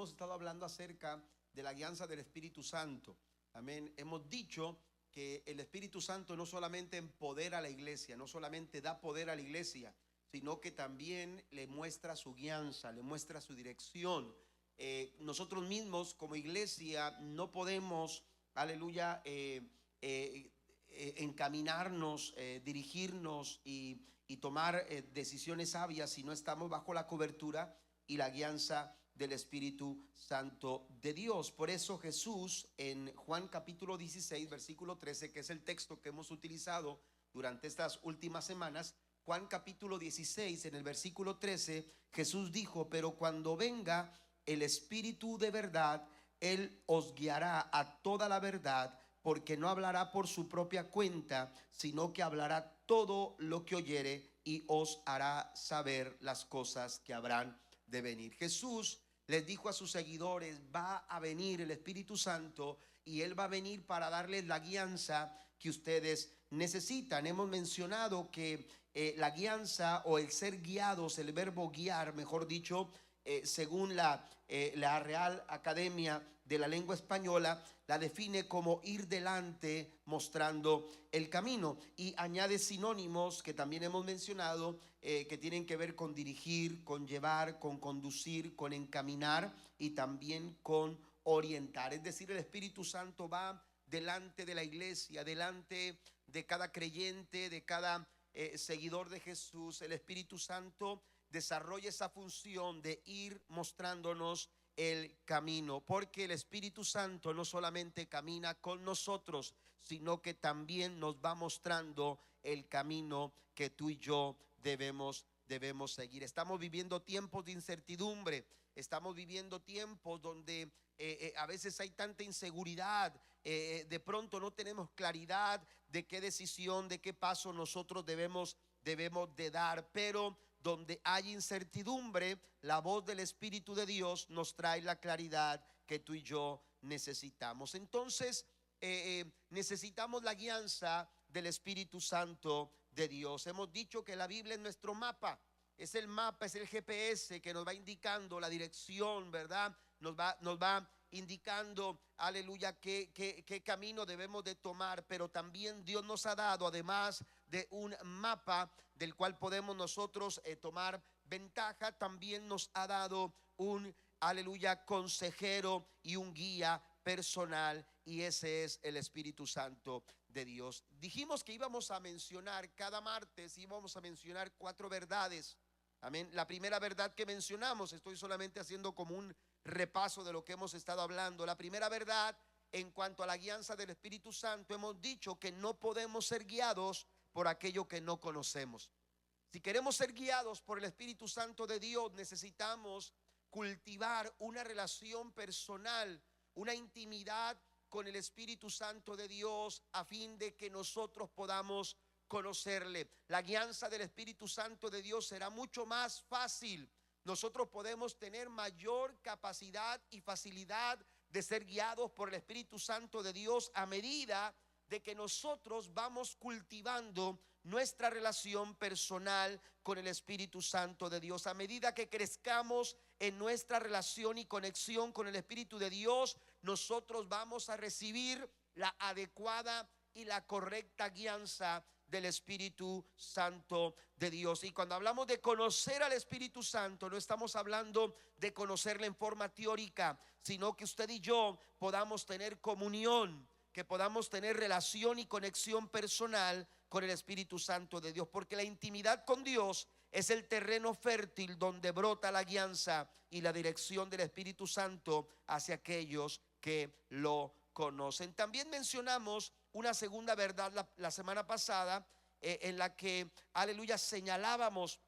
hemos estado hablando acerca de la guianza del Espíritu Santo. Amén. Hemos dicho que el Espíritu Santo no solamente empodera a la iglesia, no solamente da poder a la iglesia, sino que también le muestra su guianza, le muestra su dirección. Nosotros mismos como iglesia no podemos, aleluya, encaminarnos, dirigirnos y tomar decisiones sabias si no estamos bajo la cobertura y la guianza del Espíritu Santo de Dios. Por eso Jesús en Juan capítulo 16 versículo 13, que es el texto que hemos utilizado durante estas últimas semanas, Juan capítulo 16 en el versículo 13, Jesús dijo: pero cuando venga el Espíritu de verdad, Él os guiará a toda la verdad, porque no hablará por su propia cuenta, sino que hablará todo lo que oyere y os hará saber las cosas que habrán de venir. Jesús les dijo a sus seguidores: va a venir el Espíritu Santo y Él va a venir para darles la guianza que ustedes necesitan. Hemos mencionado que la guianza o el ser guiados, el verbo guiar, mejor dicho, según la Real Academia de la Lengua Española, la define como ir delante mostrando el camino, y añade sinónimos que también hemos mencionado, que tienen que ver con dirigir, con llevar, con conducir, con encaminar y también con orientar. Es decir, el Espíritu Santo va delante de la iglesia, delante de cada creyente, de cada seguidor de Jesús. El Espíritu Santo desarrolla esa función de ir mostrándonos el camino, porque el Espíritu Santo no solamente camina con nosotros, sino que también nos va mostrando el camino que tú y yo debemos seguir. Estamos viviendo tiempos de incertidumbre, estamos viviendo tiempos donde a veces hay tanta inseguridad, de pronto no tenemos claridad de qué decisión, de qué paso nosotros debemos de dar, pero donde hay incertidumbre, la voz del Espíritu de Dios nos trae la claridad que tú y yo necesitamos. Entonces necesitamos la guianza del Espíritu Santo de Dios. Hemos dicho que la Biblia es nuestro mapa, es el mapa, es el GPS que nos va indicando la dirección, ¿verdad? Nos va indicando, aleluya, qué camino debemos de tomar. Pero también Dios nos ha dado, además de un mapa del cual podemos nosotros tomar ventaja, también nos ha dado un, aleluya, consejero y un guía personal, y ese es el Espíritu Santo de Dios. Dijimos que íbamos a mencionar cada martes, íbamos a mencionar 4 verdades. Amén. La primera verdad que mencionamos, estoy solamente haciendo como un repaso de lo que hemos estado hablando. La primera verdad en cuanto a la guianza del Espíritu Santo, hemos dicho que no podemos ser guiados por aquello que no conocemos. Si queremos ser guiados por el Espíritu Santo de Dios, necesitamos cultivar una relación personal, una intimidad con el Espíritu Santo de Dios, a fin de que nosotros podamos conocerle. La guianza del Espíritu Santo de Dios será mucho más fácil. Nosotros podemos tener mayor capacidad y facilidad de ser guiados por el Espíritu Santo de Dios a medida de que nosotros vamos cultivando nuestra relación personal con el Espíritu Santo de Dios. A medida que crezcamos en nuestra relación y conexión con el Espíritu de Dios, nosotros vamos a recibir la adecuada y la correcta guianza del Espíritu Santo de Dios. Y cuando hablamos de conocer al Espíritu Santo, no estamos hablando de conocerle en forma teórica, sino que usted y yo podamos tener comunión, que podamos tener relación y conexión personal con el Espíritu Santo de Dios, porque la intimidad con Dios es el terreno fértil donde brota la guianza y la dirección del Espíritu Santo hacia aquellos que lo conocen. También mencionamos una segunda verdad la semana pasada, en la que, aleluya, señalábamos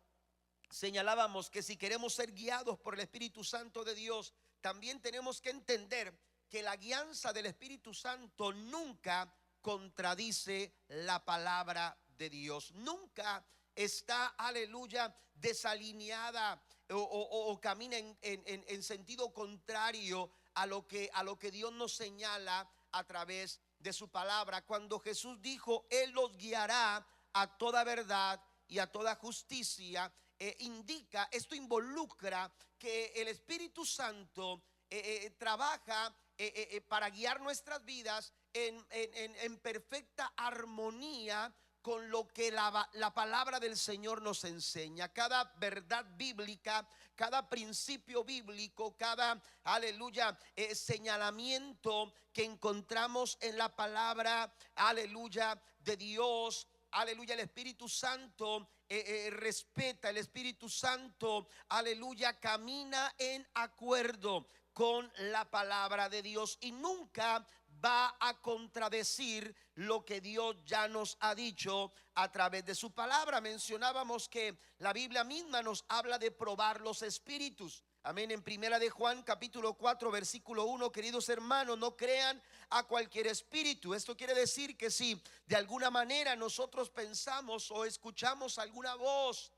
que si queremos ser guiados por el Espíritu Santo de Dios, también tenemos que entender que la guianza del Espíritu Santo nunca contradice la palabra de Dios. Nunca está, aleluya, desalineada o camina en sentido contrario a lo que Dios nos señala a través de su palabra. Cuando Jesús dijo: Él los guiará a toda verdad y a toda justicia, esto involucra que el Espíritu Santo trabaja para guiar nuestras vidas en perfecta armonía con lo que la palabra del Señor nos enseña. Cada verdad bíblica, cada principio bíblico, cada, aleluya, señalamiento que encontramos en la palabra, aleluya, de Dios, aleluya, el Espíritu Santo respeta, el Espíritu Santo, aleluya, camina en acuerdo con la palabra de Dios y nunca va a contradecir lo que Dios ya nos ha dicho a través de su palabra. Mencionábamos que la Biblia misma nos habla de probar los espíritus. Amén. En primera de Juan capítulo 4 versículo 1, queridos hermanos, no crean a cualquier espíritu. Esto quiere decir que si de alguna manera nosotros pensamos o escuchamos alguna voz,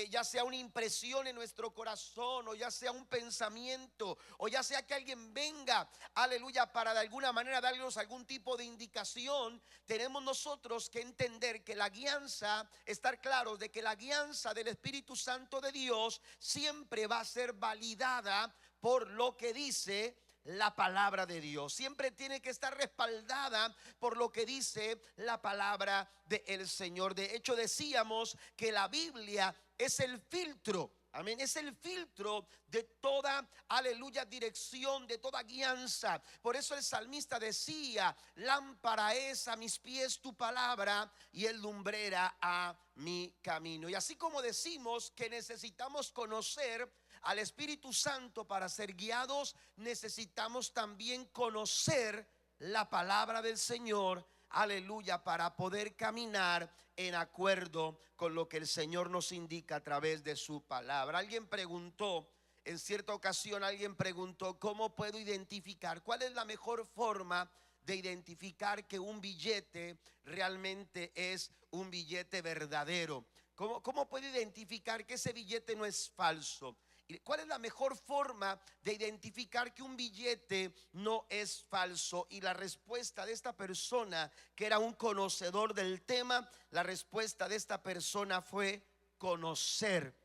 ya sea una impresión en nuestro corazón, o ya sea un pensamiento, o ya sea que alguien venga, aleluya, para de alguna manera darnos algún tipo de indicación, tenemos nosotros que entender que la guianza, estar claros de que la guianza del Espíritu Santo de Dios siempre va a ser validada por lo que dice la palabra de Dios. Siempre tiene que estar respaldada por lo que dice la palabra del Señor. De hecho, decíamos que la Biblia es el filtro, amén, es el filtro de toda, aleluya, dirección, de toda guianza. Por eso el salmista decía: lámpara es a mis pies tu palabra y es lumbrera a mi camino. Y así como decimos que necesitamos conocer al Espíritu Santo para ser guiados, necesitamos también conocer la palabra del Señor, aleluya, para poder caminar en acuerdo con lo que el Señor nos indica a través de su palabra. Alguien preguntó, en cierta ocasión alguien preguntó: ¿cómo puedo identificar? ¿Cuál es la mejor forma de identificar que un billete realmente es un billete verdadero? ¿Cómo puedo identificar que ese billete no es falso? ¿Cuál es la mejor forma de identificar que un billete no es falso? Y la respuesta de esta persona, que era un conocedor del tema, la respuesta de esta persona fue conocer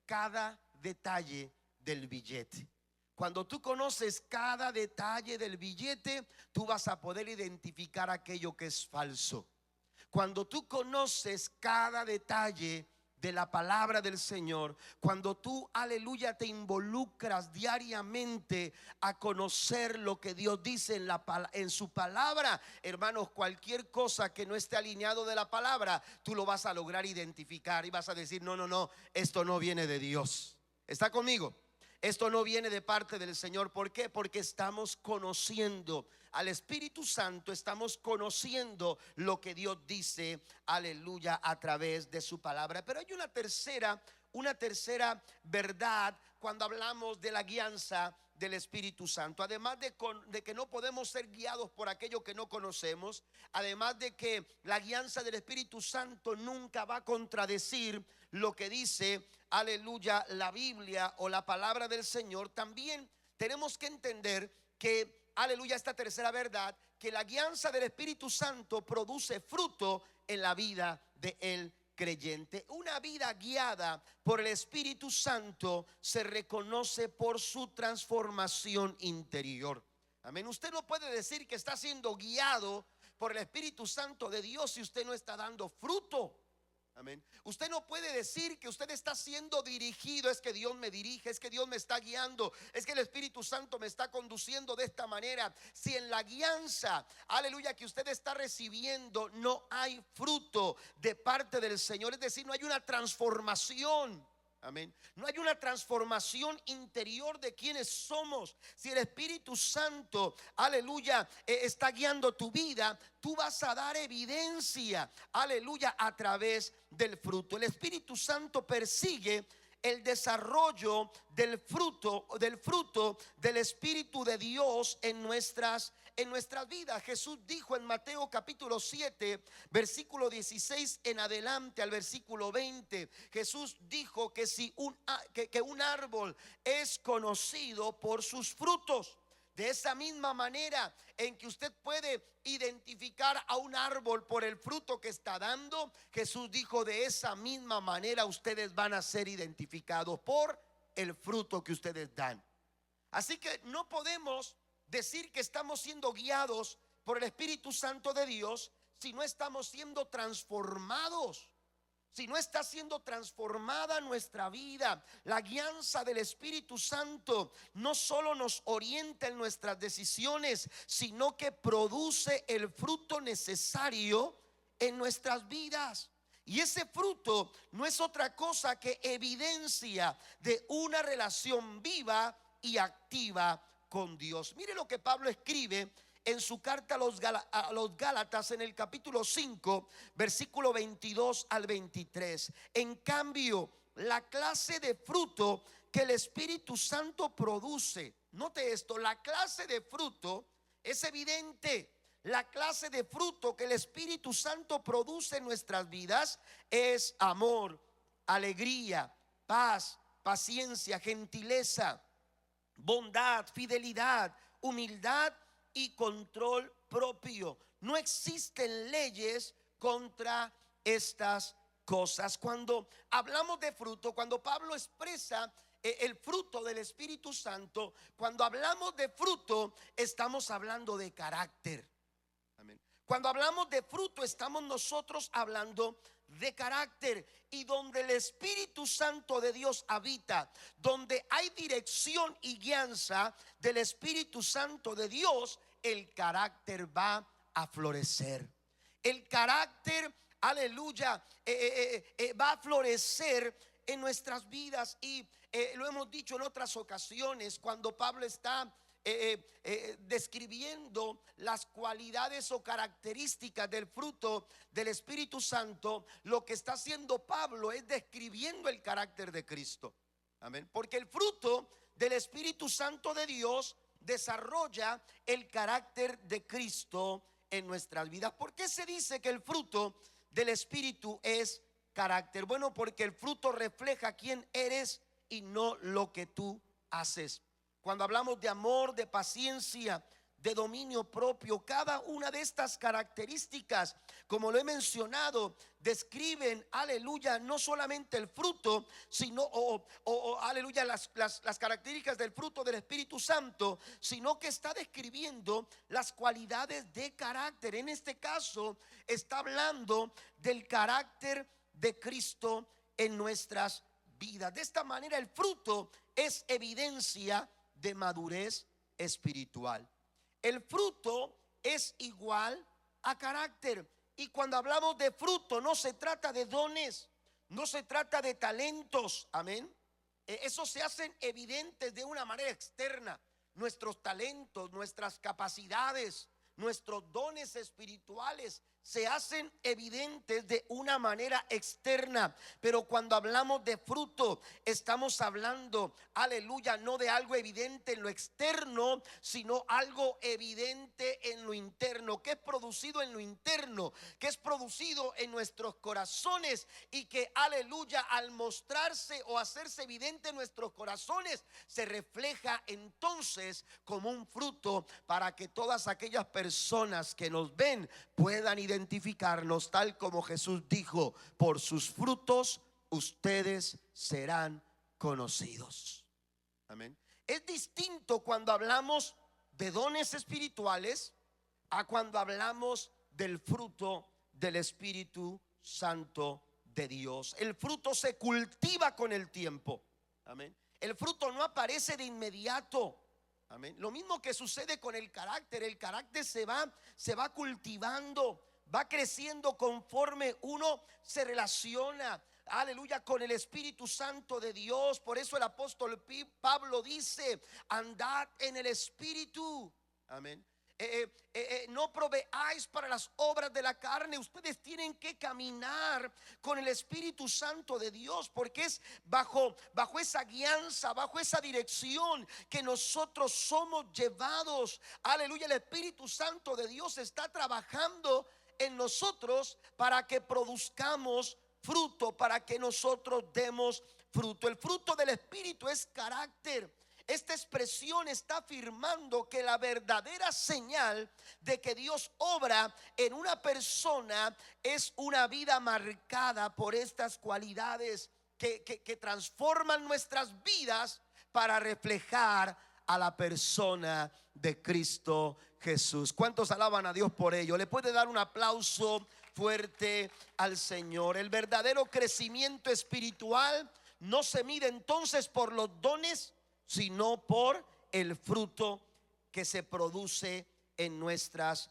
cada detalle del billete. Cuando tú conoces cada detalle del billete, tú vas a poder identificar aquello que es falso. Cuando tú conoces cada detalle de la palabra del Señor, cuando tú, aleluya, te involucras diariamente a conocer lo que Dios dice en su palabra, hermanos, cualquier cosa que no esté alineado de la palabra, tú lo vas a lograr identificar y vas a decir: no, esto no viene de Dios. ¿Está conmigo? Esto no viene de parte del Señor. ¿Por qué? Porque estamos conociendo al Espíritu Santo, estamos conociendo lo que Dios dice, aleluya, a través de su palabra. Pero hay una tercera verdad cuando hablamos de la guianza del Espíritu Santo. Además de que no podemos ser guiados por aquello que no conocemos, además de que la guianza del Espíritu Santo nunca va a contradecir lo que dice, aleluya, la Biblia o la palabra del Señor, también tenemos que entender que, aleluya, esta tercera verdad, que la guianza del Espíritu Santo produce fruto en la vida del creyente. Una vida guiada por el Espíritu Santo se reconoce por su transformación interior. Amén. Usted no puede decir que está siendo guiado por el Espíritu Santo de Dios si usted no está dando fruto. Amén. Usted no puede decir que usted está siendo dirigido: es que Dios me dirige, es que Dios me está guiando, es que el Espíritu Santo me está conduciendo de esta manera, si en la guianza, aleluya, que usted está recibiendo no hay fruto de parte del Señor. Es decir, no hay una transformación. Amén. No hay una transformación interior de quienes somos. Si el Espíritu Santo, aleluya, está guiando tu vida, tú vas a dar evidencia, aleluya, a través del fruto. El Espíritu Santo persigue el desarrollo del fruto del Espíritu de Dios en nuestras vidas. Jesús dijo en Mateo capítulo 7 versículo 16 en adelante al versículo 20, Jesús dijo que si que un árbol es conocido por sus frutos, de esa misma manera en que usted puede identificar a un árbol por el fruto que está dando, Jesús dijo: de esa misma manera ustedes van a ser identificados por el fruto que ustedes dan. Así que no podemos decir que estamos siendo guiados por el Espíritu Santo de Dios si no estamos siendo transformados, si no está siendo transformada nuestra vida. La guianza del Espíritu Santo no solo nos orienta en nuestras decisiones, sino que produce el fruto necesario en nuestras vidas. Y ese fruto no es otra cosa que evidencia de una relación viva y activa con Dios. Mire lo que Pablo escribe en su carta a los Gálatas en el capítulo 5, versículo 22 al 23. En cambio, la clase de fruto que el Espíritu Santo produce, note esto, la clase de fruto es evidente. La clase de fruto que el Espíritu Santo produce en nuestras vidas es amor, alegría, paz, paciencia, gentileza, bondad, fidelidad, humildad y control propio. No existen leyes contra estas cosas. Cuando hablamos de fruto, cuando Pablo expresa el fruto del Espíritu Santo, cuando hablamos de fruto, estamos hablando de carácter. Amén. Cuando hablamos de fruto, estamos nosotros hablando de carácter. Y donde el Espíritu Santo de Dios habita, donde hay dirección y guianza del Espíritu Santo de Dios, el carácter va a florecer. El carácter, aleluya, va a florecer en nuestras vidas. Y lo hemos dicho en otras ocasiones, cuando Pablo está describiendo las cualidades o características del fruto del Espíritu Santo, lo que está haciendo Pablo es describiendo el carácter de Cristo. Amén. Porque el fruto del Espíritu Santo de Dios desarrolla el carácter de Cristo en nuestras vidas. ¿Por qué se dice que el fruto del Espíritu es carácter? Bueno, porque el fruto refleja quién eres y no lo que tú haces. Cuando hablamos de amor, de paciencia, de dominio propio, cada una de estas características, como lo he mencionado, describen, aleluya, no solamente el fruto, sino, aleluya, las características del fruto del Espíritu Santo, sino que está describiendo las cualidades de carácter. En este caso, está hablando del carácter de Cristo en nuestras vidas. De esta manera, el fruto es evidencia de madurez espiritual. El fruto es igual a carácter. Y cuando hablamos de fruto, no se trata de dones, no se trata de talentos. Amén. Eso se hacen evidentes de una manera externa. Nuestros talentos, nuestras capacidades, nuestros dones espirituales se hacen evidentes de una manera externa. Pero cuando hablamos de fruto, estamos hablando, aleluya, no de algo evidente en lo externo, sino algo evidente en lo interno, que es producido en lo interno, que es producido en nuestros corazones, y que, aleluya, al mostrarse o hacerse evidente en nuestros corazones, se refleja entonces como un fruto para que todas aquellas personas que nos ven puedan identificarnos, tal como Jesús dijo: por sus frutos ustedes serán conocidos. Amén. Es distinto cuando hablamos de dones espirituales a cuando hablamos del fruto del Espíritu Santo de Dios. El fruto se cultiva con el tiempo. Amén. El fruto no aparece de inmediato. Amén. Lo mismo que sucede con el carácter se va cultivando, va creciendo conforme uno se relaciona, aleluya, con el Espíritu Santo de Dios. Por eso el apóstol Pablo dice: andad en el Espíritu. Amén. No proveáis para las obras de la carne. Ustedes tienen que caminar con el Espíritu Santo de Dios, porque es bajo esa guianza, bajo esa dirección que nosotros somos llevados. Aleluya. El Espíritu Santo de Dios está trabajando en nosotros para que produzcamos fruto, para que nosotros demos fruto. El fruto del Espíritu es carácter. Esta expresión está afirmando que la verdadera señal de que Dios obra en una persona es una vida marcada por estas cualidades que transforman nuestras vidas para reflejar a la persona de Cristo Jesús. ¿Cuántos alaban a Dios por ello? Le puede dar un aplauso fuerte al Señor. El verdadero crecimiento espiritual no se mide entonces por los dones, sino por el fruto que se produce en nuestras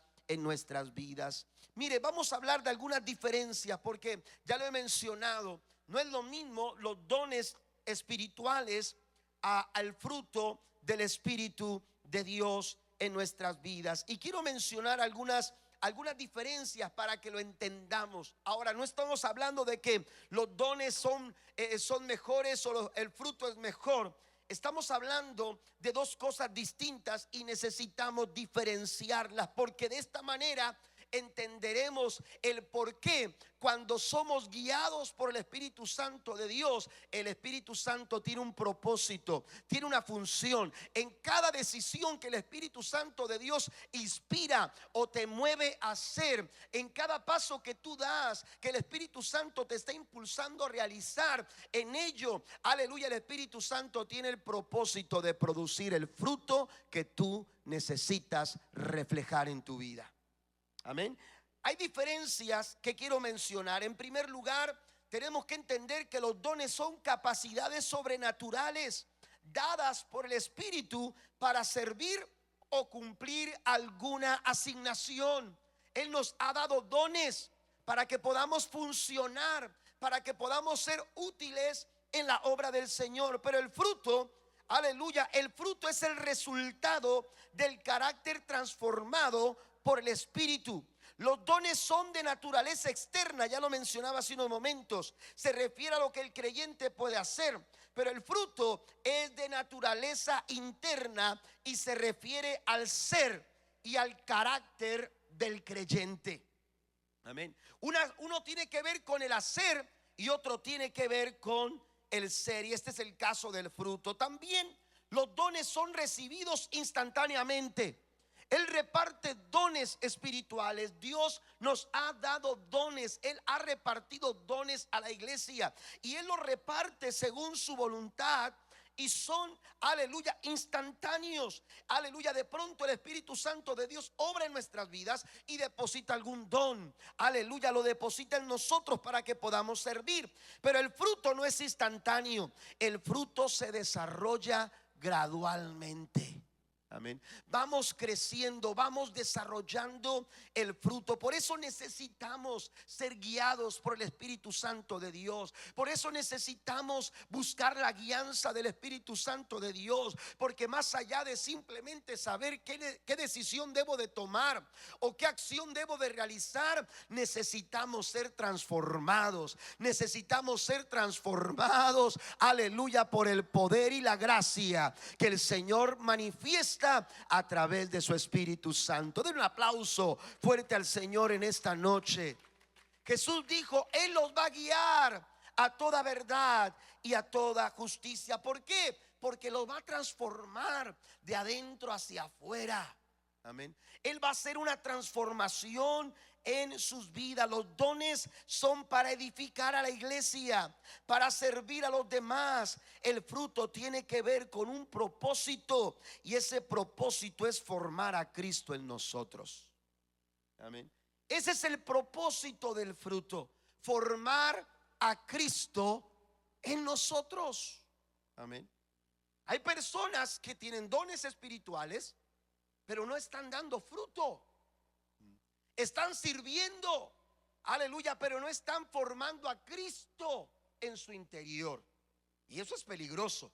vidas. Mire, vamos a hablar de algunas diferencias, porque ya lo he mencionado, no es lo mismo los dones espirituales al fruto del Espíritu de Dios en nuestras vidas. Y quiero mencionar algunas diferencias para que lo entendamos. Ahora, no estamos hablando de que los dones son mejores o el fruto es mejor. Estamos hablando de dos cosas distintas y necesitamos diferenciarlas, porque de esta manera entenderemos el por qué cuando somos guiados por el Espíritu Santo de Dios, el Espíritu Santo tiene un propósito, tiene una función. En cada decisión que el Espíritu Santo de Dios inspira o te mueve a hacer, en cada paso que tú das, que el Espíritu Santo te está impulsando a realizar, en ello, aleluya, el Espíritu Santo tiene el propósito de producir el fruto que tú necesitas reflejar en tu vida. Amén. Hay diferencias que quiero mencionar. En primer lugar, tenemos que entender que los dones son capacidades sobrenaturales dadas por el Espíritu para servir o cumplir alguna asignación. Él nos ha dado dones para que podamos funcionar, para que podamos ser útiles en la obra del Señor. Pero el fruto, aleluya, el fruto es el resultado del carácter transformado por el Espíritu. Los dones son de naturaleza externa, ya lo mencionaba hace unos momentos. Se refiere a lo que el creyente puede hacer, pero el fruto es de naturaleza interna y se refiere al ser y al carácter del creyente. Amén. Uno tiene que ver con el hacer y otro tiene que ver con el ser, y este es el caso del fruto. También los dones son recibidos instantáneamente. Él reparte dones espirituales. Dios nos ha dado dones. Él ha repartido dones a la iglesia y Él los reparte según su voluntad. Y son, aleluya, instantáneos. Aleluya, de pronto el Espíritu Santo de Dios obra en nuestras vidas y deposita algún don. Aleluya, lo deposita en nosotros para que podamos servir. Pero el fruto no es instantáneo. El fruto se desarrolla gradualmente. Amén. Vamos creciendo, vamos desarrollando el fruto. Por eso necesitamos ser guiados por el Espíritu Santo de Dios. Por eso necesitamos buscar la guianza del Espíritu Santo de Dios. Porque más allá de simplemente saber qué decisión debo de tomar o qué acción debo de realizar, necesitamos ser transformados. Necesitamos ser transformados, aleluya, por el poder y la gracia que el Señor manifiesta a través de su Espíritu Santo. Den un aplauso fuerte al Señor en esta noche. Jesús dijo: Él los va a guiar a toda verdad y a toda justicia. ¿Por qué? Porque los va a transformar de adentro hacia afuera. Amén. Él va a hacer una transformación en sus vidas. Los dones son para edificar a la iglesia, para servir a los demás. El fruto tiene que ver con un propósito, y ese propósito es formar a Cristo en nosotros. Amén. Ese es el propósito del fruto, formar a Cristo en nosotros. Amén. Hay personas que tienen dones espirituales, pero no están dando fruto. Están sirviendo, aleluya, pero no están formando a Cristo en su interior. Y eso es peligroso.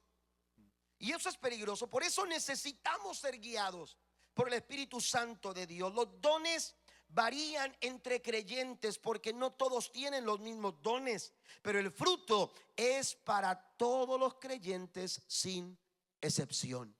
Y eso es peligroso. Por eso necesitamos ser guiados por el Espíritu Santo de Dios. Los dones varían entre creyentes porque no todos tienen los mismos dones, pero el fruto es para todos los creyentes sin excepción.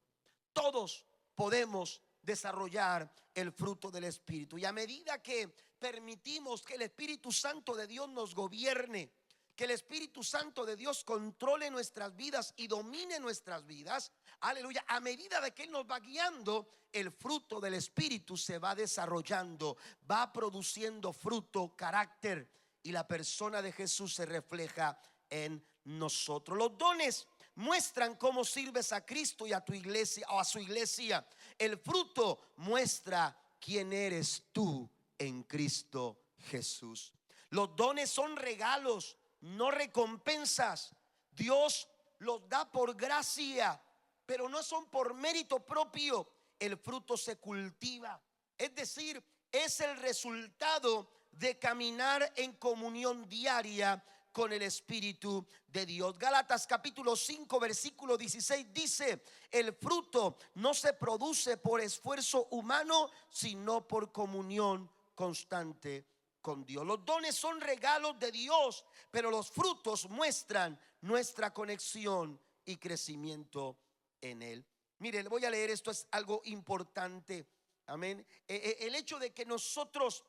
Todos podemos desarrollar el fruto del Espíritu, y a medida que permitimos que el Espíritu Santo de Dios nos gobierne, que el Espíritu Santo de Dios controle nuestras vidas y domine nuestras vidas, aleluya, a medida de que Él nos va guiando, el fruto del Espíritu se va desarrollando, va produciendo fruto, carácter, y la persona de Jesús se refleja en nosotros. Los dones muestran cómo sirves a Cristo y a tu iglesia o a su iglesia. El fruto muestra quién eres tú en Cristo Jesús. Los dones son regalos, no recompensas. Dios los da por gracia, pero no son por mérito propio. El fruto se cultiva, es decir, es el resultado de caminar en comunión diaria con el Espíritu de Dios. Gálatas capítulo 5 versículo 16 dice: el fruto no se produce por esfuerzo humano, sino por comunión constante con Dios. Los dones son regalos de Dios, pero los frutos muestran nuestra conexión y crecimiento en Él. Mire, le voy a leer esto, es algo importante. Amén. El hecho de que nosotros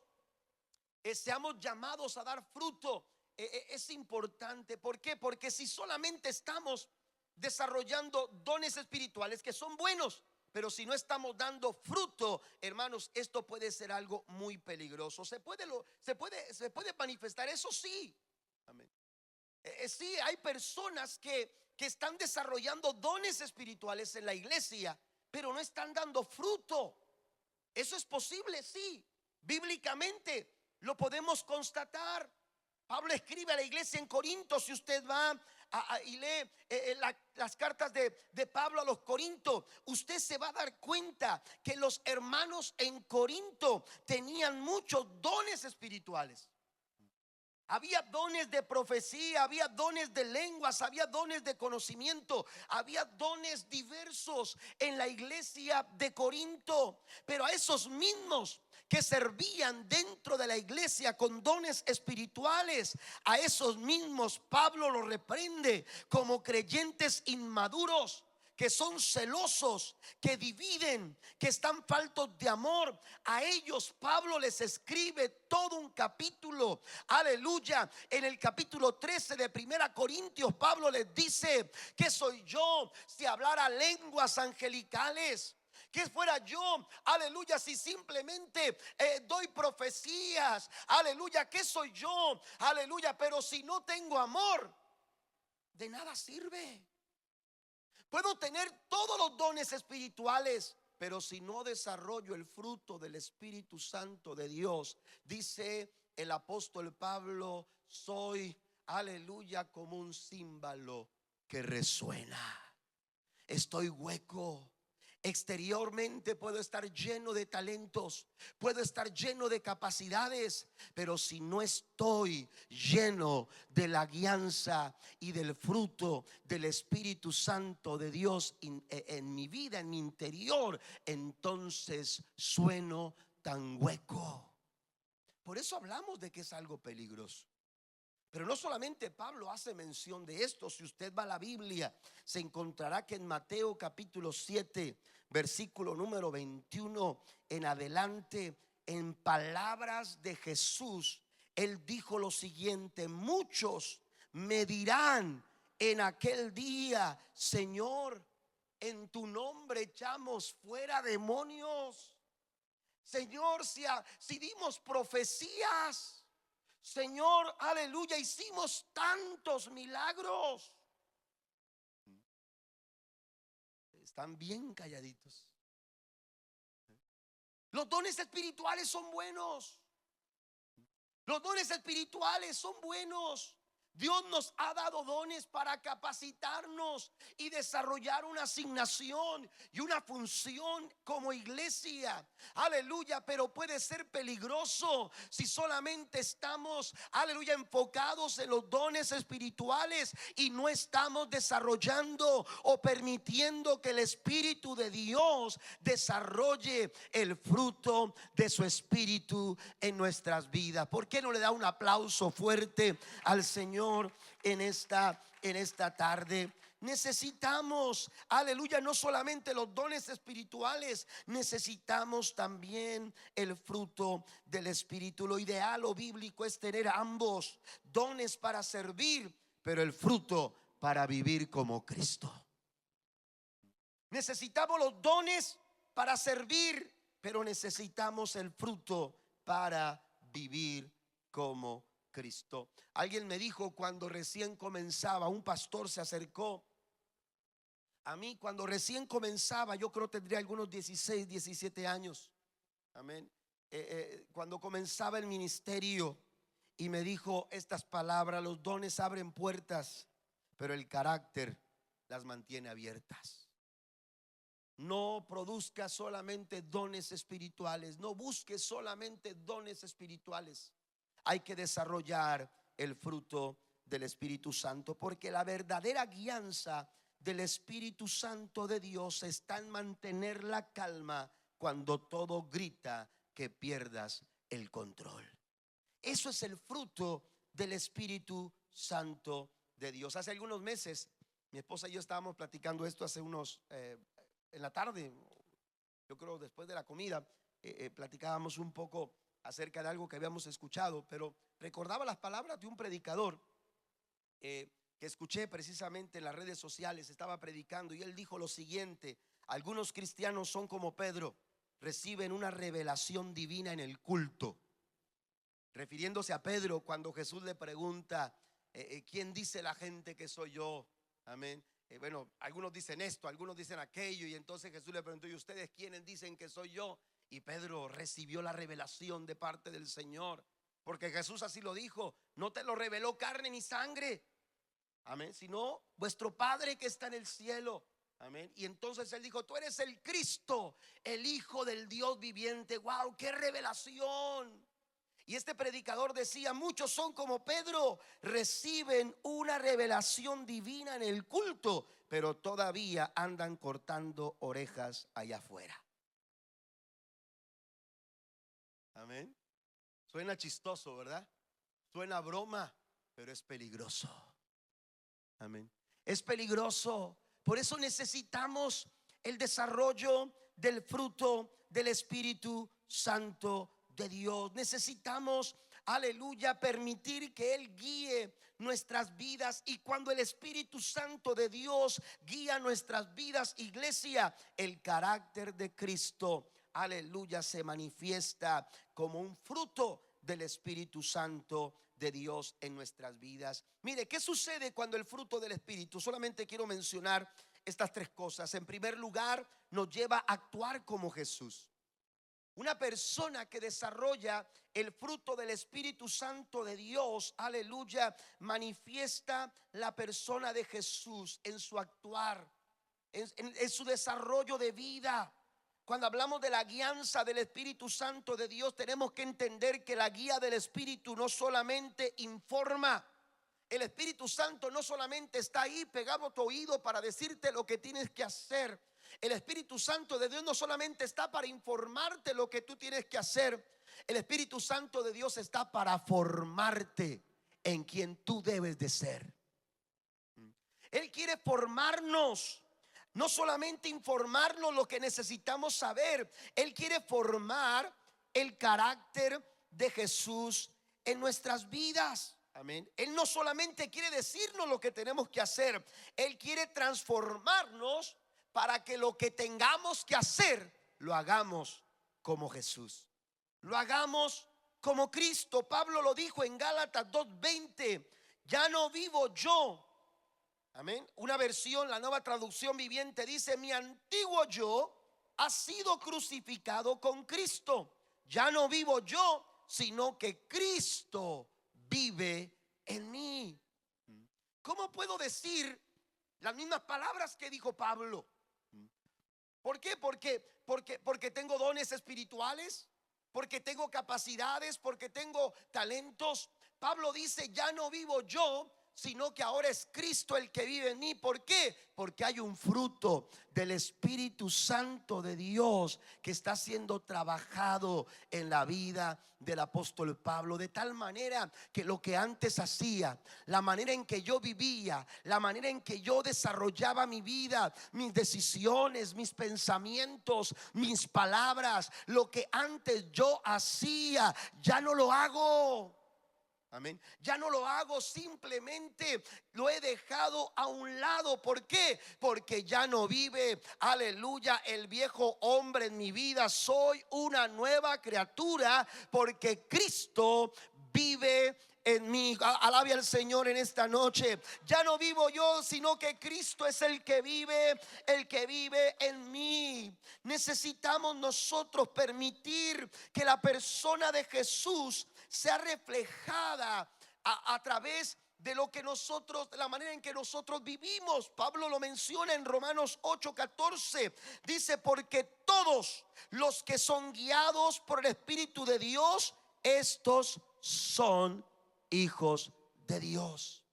seamos llamados a dar fruto es importante. ¿Por qué? Porque si solamente estamos desarrollando dones espirituales que son buenos, pero si no estamos dando fruto, hermanos, esto puede ser algo muy peligroso. Se puede manifestar, eso sí. Amén. Sí, hay personas que están desarrollando dones espirituales en la iglesia, pero no están dando fruto. Eso es posible, sí. Bíblicamente lo podemos constatar. Pablo escribe a la iglesia en Corinto. Si usted va y lee las cartas de Pablo a los Corintos, usted se va a dar cuenta que los hermanos en Corinto tenían muchos dones espirituales. Había dones de profecía, había dones de lenguas, había dones de conocimiento, había dones diversos en la iglesia de Corinto. Pero a esos mismos que servían dentro de la iglesia con dones espirituales, a esos mismos Pablo los reprende como creyentes inmaduros, que son celosos, que dividen, que están faltos de amor. A ellos Pablo les escribe todo un capítulo, aleluya. En el capítulo 13 de Primera Corintios, Pablo les dice: ¿qué soy yo si hablara lenguas angelicales? ¿Qué fuera yo, aleluya, si simplemente doy profecías? Aleluya, ¿qué soy yo? Aleluya, pero si no tengo amor, de nada sirve. Puedo tener todos los dones espirituales, pero si no desarrollo el fruto del Espíritu Santo de Dios, dice el apóstol Pablo, soy, aleluya, como un címbalo que resuena. Estoy hueco. Exteriormente puedo estar lleno de talentos, puedo estar lleno de capacidades, pero si no estoy lleno de la guianza y del fruto del Espíritu Santo de Dios en mi vida, en mi interior, entonces sueno tan hueco. Por eso hablamos de que es algo peligroso. Pero no solamente Pablo hace mención de esto. Si usted va a la Biblia, se encontrará que en Mateo capítulo 7 versículo número 21 en adelante, en palabras de Jesús, él dijo lo siguiente: muchos me dirán en aquel día, Señor, en tu nombre echamos fuera demonios. Señor, si dimos profecías. Señor, aleluya, hicimos tantos milagros. Están bien calladitos. Los dones espirituales son buenos. Los dones espirituales son buenos. Dios nos ha dado dones para capacitarnos y desarrollar una asignación y una función como iglesia. Aleluya, pero puede ser peligroso si solamente estamos, aleluya, enfocados en los dones espirituales y no estamos desarrollando o permitiendo que el Espíritu de Dios desarrolle el fruto de su Espíritu en nuestras vidas. ¿Por qué no le da un aplauso fuerte al Señor en esta tarde? Necesitamos, aleluya, no solamente los dones espirituales, necesitamos también el fruto del Espíritu. Lo ideal o bíblico es tener ambos: dones para servir, pero el fruto para vivir como Cristo. Necesitamos los dones para servir, pero necesitamos el fruto para vivir como Cristo. Alguien me dijo cuando recién comenzaba, un pastor se acercó A mí cuando recién comenzaba, yo creo tendría algunos 16, 17 años. Amén. Cuando comenzaba el ministerio y me dijo estas palabras: los dones abren puertas, pero el carácter las mantiene abiertas. No produzca solamente dones espirituales, no busque solamente dones espirituales. Hay que desarrollar el fruto del Espíritu Santo, porque la verdadera guianza del Espíritu Santo de Dios está en mantener la calma cuando todo grita que pierdas el control. Eso es el fruto del Espíritu Santo de Dios. Hace algunos meses mi esposa y yo estábamos platicando esto hace unos en la tarde, yo creo después de la comida, platicábamos un poco acerca de algo que habíamos escuchado, pero recordaba las palabras de un predicador que escuché precisamente en las redes sociales. Estaba predicando y él dijo lo siguiente: algunos cristianos son como Pedro, reciben una revelación divina en el culto, refiriéndose a Pedro cuando Jesús le pregunta ¿quién dice la gente que soy yo? Amén. Bueno, algunos dicen esto, algunos dicen aquello, y entonces Jesús le preguntó: ¿y ustedes quiénes dicen que soy yo? Y Pedro recibió la revelación de parte del Señor, porque Jesús así lo dijo: no te lo reveló carne ni sangre, amén, sino vuestro Padre que está en el cielo. Amén. Y entonces él dijo: tú eres el Cristo, el Hijo del Dios viviente. Wow, qué revelación. Y este predicador decía: muchos son como Pedro, reciben una revelación divina en el culto, pero todavía andan cortando orejas allá afuera. Amén. Suena chistoso, ¿verdad? Suena broma, pero es peligroso. Amén. Es peligroso. Por eso necesitamos el desarrollo del fruto del Espíritu Santo de Dios. Necesitamos, aleluya, permitir que Él guíe nuestras vidas. Y cuando el Espíritu Santo de Dios guía nuestras vidas, iglesia, el carácter de Cristo, aleluya, se manifiesta como un fruto del Espíritu Santo de Dios en nuestras vidas. Mire, ¿qué sucede cuando el fruto del Espíritu? Solamente quiero mencionar estas tres cosas. En primer lugar, nos lleva a actuar como Jesús. Una persona que desarrolla el fruto del Espíritu Santo de Dios, aleluya, manifiesta la persona de Jesús en su actuar, en su desarrollo de vida. Cuando hablamos de la guianza del Espíritu Santo de Dios, tenemos que entender que la guía del Espíritu no solamente informa. El Espíritu Santo no solamente está ahí pegado a tu oído para decirte lo que tienes que hacer. El Espíritu Santo de Dios no solamente está para informarte lo que tú tienes que hacer. El Espíritu Santo de Dios está para formarte en quien tú debes de ser. Él quiere formarnos. No solamente informarnos lo que necesitamos saber, Él quiere formar el carácter de Jesús en nuestras vidas. Amén. Él no solamente quiere decirnos lo que tenemos que hacer, Él quiere transformarnos para que lo que tengamos que hacer lo hagamos como Jesús, lo hagamos como Cristo. Pablo lo dijo en Gálatas 2:20: ya no vivo yo. Amén. Una versión, la Nueva Traducción Viviente, dice: mi antiguo yo ha sido crucificado con Cristo. Ya no vivo yo, sino que Cristo vive en mí. ¿Cómo puedo decir las mismas palabras que dijo Pablo? ¿Por qué? Porque tengo dones espirituales, porque tengo capacidades, porque tengo talentos. Pablo dice: ya no vivo yo, sino que ahora es Cristo el que vive en mí. ¿Por qué? Porque hay un fruto del Espíritu Santo de Dios que está siendo trabajado en la vida del apóstol Pablo, de tal manera que lo que antes hacía, la manera en que yo vivía, la manera en que yo desarrollaba mi vida, mis decisiones, mis pensamientos, mis palabras, lo que antes yo hacía, ya no lo hago. Amén. Ya no lo hago, simplemente lo he dejado a un lado. ¿Por qué? Porque ya no vive, aleluya, el viejo hombre en mi vida. Soy una nueva criatura porque Cristo vive en mí. Alabe al Señor en esta noche. Ya no vivo yo, sino que Cristo es el que vive en mí. Necesitamos nosotros permitir que la persona de Jesús sea reflejada a través de lo que nosotros, de la manera en que nosotros vivimos. Pablo lo menciona en Romanos 8:14. Dice: porque todos los que son guiados por el Espíritu de Dios, estos son hijos de Dios.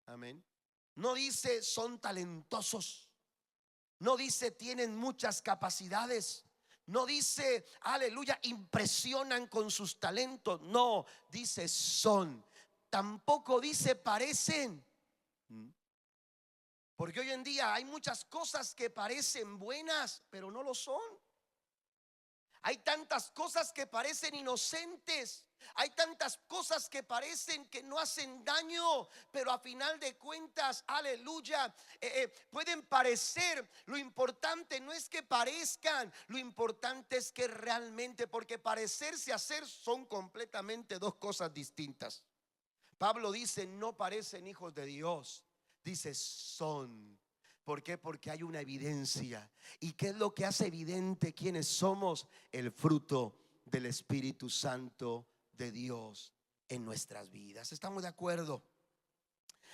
Amén. No dice son talentosos. No dice tienen muchas capacidades. No dice, aleluya, impresionan con sus talentos. No, dice son. Tampoco dice parecen. Porque hoy en día hay muchas cosas que parecen buenas, pero no lo son. Hay tantas cosas que parecen inocentes. Hay tantas cosas que parecen que no hacen daño, pero a final de cuentas, aleluya, pueden parecer. Lo importante no es que parezcan, lo importante es que realmente, porque parecerse y hacer son completamente dos cosas distintas. Pablo dice: no parecen hijos de Dios, dice son. ¿Por qué? Porque hay una evidencia. ¿Y qué es lo que hace evidente quiénes somos? El fruto del Espíritu Santo de Dios en nuestras vidas. ¿Estamos de acuerdo?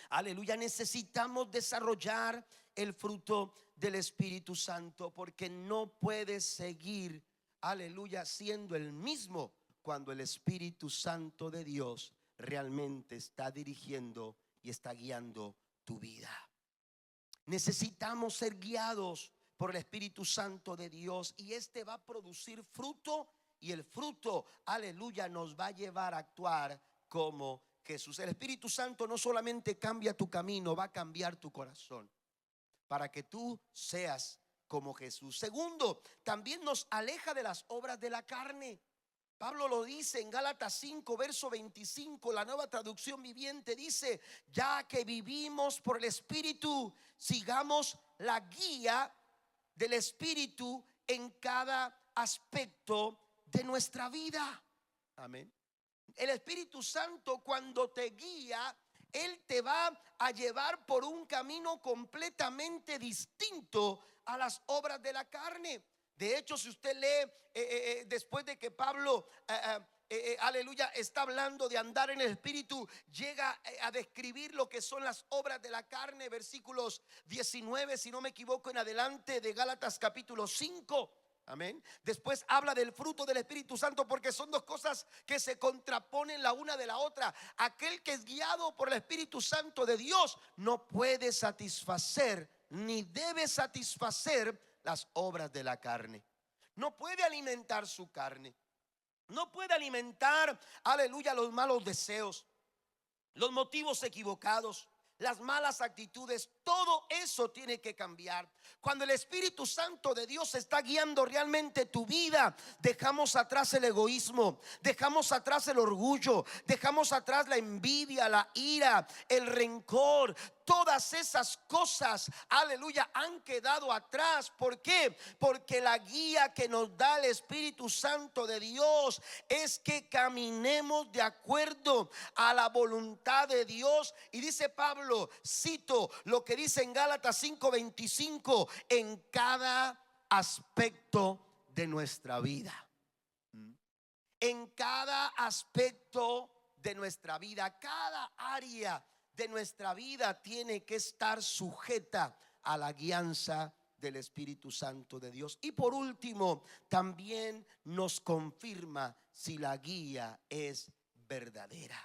Aleluya. Necesitamos desarrollar el fruto del Espíritu Santo, porque no puedes seguir, aleluya, siendo el mismo cuando el Espíritu Santo de Dios realmente está dirigiendo y está guiando tu vida. Necesitamos ser guiados por el Espíritu Santo de Dios, y este va a producir fruto, y el fruto, aleluya, nos va a llevar a actuar como Jesús. El Espíritu Santo no solamente cambia tu camino, va a cambiar tu corazón para que tú seas como Jesús. Segundo, también nos aleja de las obras de la carne. Pablo lo dice en Gálatas 5, verso 25, la Nueva Traducción Viviente dice: ya que vivimos por el Espíritu, sigamos la guía del Espíritu en cada aspecto de nuestra vida. Amén. El Espíritu Santo, cuando te guía, Él te va a llevar por un camino completamente distinto a las obras de la carne. De hecho, si usted lee después de que Pablo aleluya, está hablando de andar en el Espíritu, llega a describir lo que son las obras de la carne, versículos 19, si no me equivoco, en adelante de Gálatas capítulo 5. Amén. Después habla del fruto del Espíritu Santo, porque son dos cosas que se contraponen la una de la otra. Aquel que es guiado por el Espíritu Santo de Dios no puede satisfacer ni debe satisfacer las obras de la carne. No puede alimentar su carne. No puede alimentar, aleluya, los malos deseos, los motivos equivocados, las malas actitudes. Todo eso tiene que cambiar. Cuando el Espíritu Santo de Dios está guiando realmente tu vida, dejamos atrás el egoísmo, dejamos atrás el orgullo, dejamos atrás la envidia, la ira, el rencor. Todas esas cosas, aleluya, han quedado atrás. ¿Por qué? Porque la guía que nos da el Espíritu Santo de Dios es que caminemos de acuerdo a la voluntad de Dios. Y dice Pablo, cito lo que dice en Gálatas 5:25: en cada aspecto de nuestra vida. En cada aspecto de nuestra vida, cada área de nuestra vida tiene que estar sujeta a la guianza del Espíritu Santo de Dios. Y por último, también nos confirma si la guía es verdadera.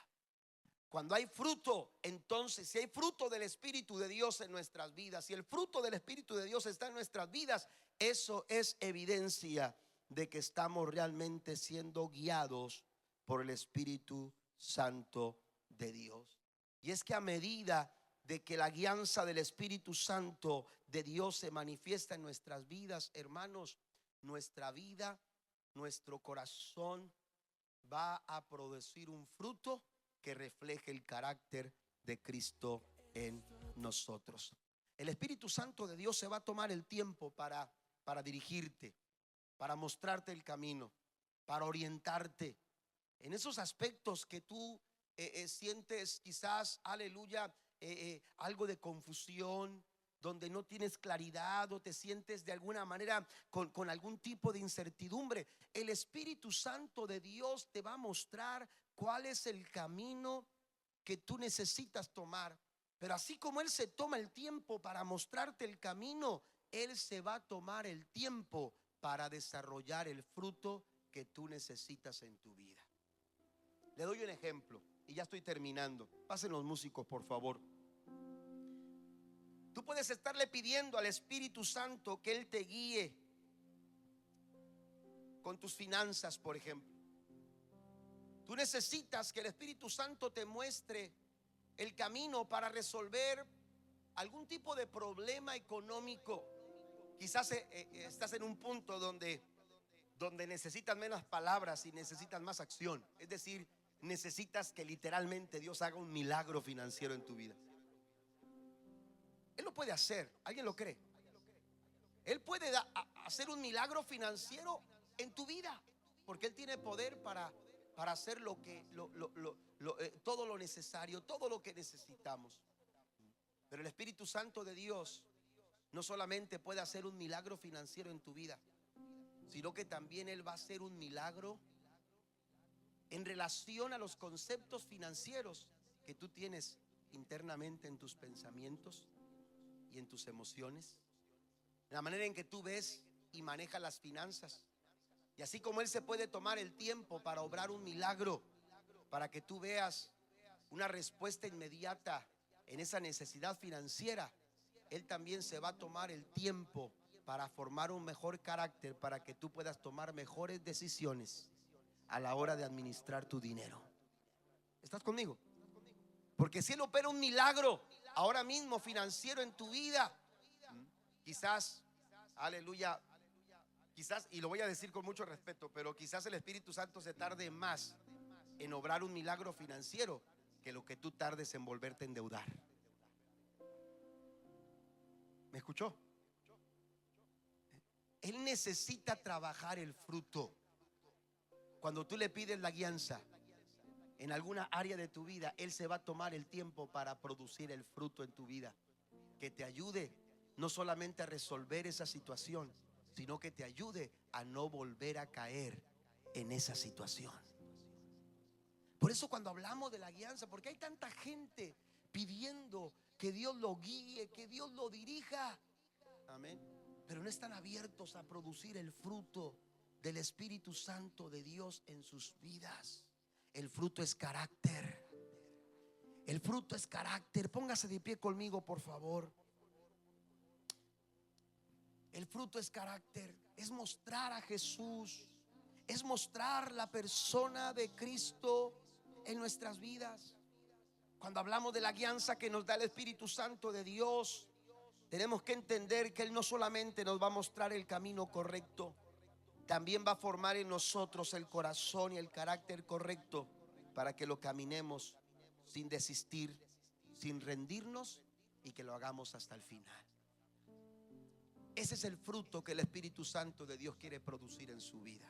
Cuando hay fruto, entonces, si hay fruto del Espíritu de Dios en nuestras vidas, si el fruto del Espíritu de Dios está en nuestras vidas, eso es evidencia de que estamos realmente siendo guiados por el Espíritu Santo de Dios. Y es que a medida de que la guianza del Espíritu Santo de Dios se manifiesta en nuestras vidas, hermanos, nuestra vida, nuestro corazón va a producir un fruto que refleje el carácter de Cristo en nosotros. El Espíritu Santo de Dios se va a tomar el tiempo para dirigirte, para mostrarte el camino, para orientarte en esos aspectos que tú sientes quizás, aleluya, algo de confusión, donde no tienes claridad o te sientes de alguna manera con algún tipo de incertidumbre, el Espíritu Santo de Dios te va a mostrar cuál es el camino que tú necesitas tomar. Pero así como Él se toma el tiempo para mostrarte el camino, Él se va a tomar el tiempo para desarrollar el fruto que tú necesitas en tu vida. Le doy un ejemplo y ya estoy terminando. Pasen los músicos, por favor. Tú puedes estarle pidiendo al Espíritu Santo que Él te guíe con tus finanzas, por ejemplo. Tú necesitas que el Espíritu Santo te muestre el camino para resolver algún tipo de problema económico. Quizás estás en un punto donde necesitas menos palabras y necesitas más acción. Es decir, necesitas que literalmente Dios haga un milagro financiero en tu vida. Él lo puede hacer, ¿alguien lo cree? Él puede hacer un milagro financiero en tu vida, porque Él tiene poder para hacer todo lo necesario, todo lo que necesitamos. Pero el Espíritu Santo de Dios no solamente puede hacer un milagro financiero en tu vida, sino que también Él va a hacer un milagro en relación a los conceptos financieros que tú tienes internamente en tus pensamientos y en tus emociones, la manera en que tú ves y manejas las finanzas. Y así como Él se puede tomar el tiempo para obrar un milagro, para que tú veas una respuesta inmediata en esa necesidad financiera, Él también se va a tomar el tiempo para formar un mejor carácter, para que tú puedas tomar mejores decisiones a la hora de administrar tu dinero. ¿Estás conmigo? Porque si Él opera un milagro ahora mismo financiero en tu vida, quizás, aleluya, quizás, y lo voy a decir con mucho respeto, pero quizás el Espíritu Santo se tarde más en obrar un milagro financiero que lo que tú tardes en volverte a endeudar. ¿Me escuchó? Él necesita trabajar el fruto. Cuando tú le pides la guianza en alguna área de tu vida, Él se va a tomar el tiempo para producir el fruto en tu vida, que te ayude no solamente a resolver esa situación, sino que te ayude a no volver a caer en esa situación. Por eso cuando hablamos de la guianza, porque hay tanta gente pidiendo que Dios lo guíe, que Dios lo dirija, amén, pero no están abiertos a producir el fruto del Espíritu Santo de Dios en sus vidas. El fruto es carácter. El fruto es carácter. Póngase de pie conmigo, por favor. El fruto es carácter. Es mostrar a Jesús. Es mostrar la persona de Cristo en nuestras vidas. Cuando hablamos de la guianza que nos da el Espíritu Santo de Dios, tenemos que entender que Él no solamente nos va a mostrar el camino correcto, también va a formar en nosotros el corazón y el carácter correcto para que lo caminemos sin desistir, sin rendirnos, y que lo hagamos hasta el final. Ese es el fruto que el Espíritu Santo de Dios quiere producir en su vida.